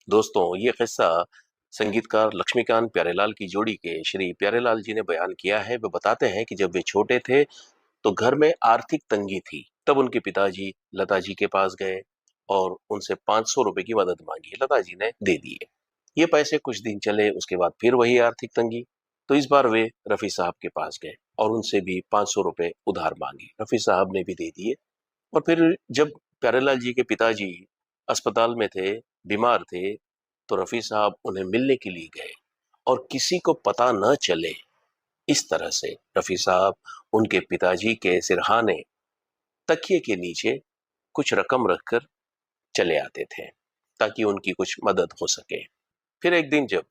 दोस्तों, ये किस्सा संगीतकार लक्ष्मीकांत प्यारेलाल की जोड़ी के श्री प्यारेलाल जी ने बयान किया है। वे बताते हैं कि जब वे छोटे थे तो घर में आर्थिक तंगी थी। तब उनके पिताजी लता जी के पास गए और उनसे 500 रुपए की मदद मांगी। लता जी ने दे दिए। ये पैसे कुछ दिन चले, उसके बाद फिर वही आर्थिक तंगी। तो इस बार वे रफी साहब के पास गए और उनसे भी 500 रुपए उधार मांगे। रफी साहब ने भी दे दिए। और फिर जब प्यारेलाल जी के पिताजी अस्पताल में थे, बीमार थे, तो रफी साहब उन्हें मिलने के लिए गए और किसी को पता न चले, इस तरह से रफी साहब उनके पिताजी के सिरहाने तकिए के नीचे कुछ रकम रखकर चले आते थे ताकि उनकी कुछ मदद हो सके। फिर एक दिन जब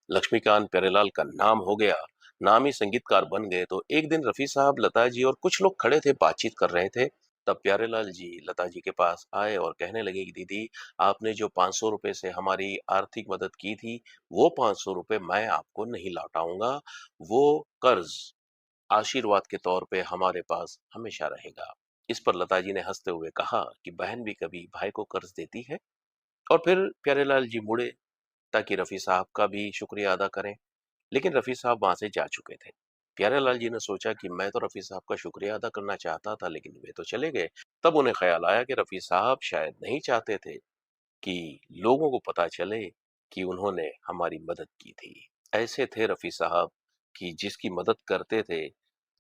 लक्ष्मीकांत प्यारेलाल का नाम हो गया, नामी संगीतकार बन गए, तो एक दिन रफी साहब, लता जी और कुछ लोग खड़े थे, बातचीत कर रहे थे। तब प्यारेलाल जी लता जी के पास आए और कहने लगे कि दीदी, आपने जो 500 रुपए से हमारी आर्थिक मदद की थी, वो 500 रुपए मैं आपको नहीं लौटाऊंगा। वो कर्ज आशीर्वाद के तौर पे हमारे पास हमेशा रहेगा। इस पर लता जी ने हंसते हुए कहा कि बहन भी कभी भाई को कर्ज देती है। और फिर प्यारेलाल जी मुड़े ताकि रफी साहब का भी शुक्रिया अदा करें, लेकिन रफी साहब वहां से जा चुके थे। प्यारेलाल जी ने सोचा कि मैं तो रफी साहब का शुक्रिया अदा करना चाहता था, लेकिन वे तो चले गए। तब उन्हें ख्याल आया कि रफी साहब शायद नहीं चाहते थे कि लोगों को पता चले कि उन्होंने हमारी मदद की थी। ऐसे थे रफी साहब कि जिसकी मदद करते थे,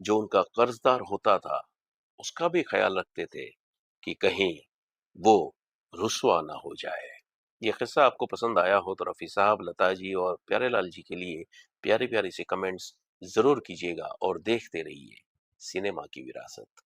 जो उनका कर्जदार होता था, उसका भी ख्याल रखते थे कि कहीं वो रुस्वा ना हो जाए। ये किस्सा आपको पसंद आया हो तो रफी साहब, लता जी और प्यारेलाल जी के लिए प्यारी प्यारी सी कमेंट्स जरूर कीजिएगा और देखते रहिए सिनेमा की विरासत।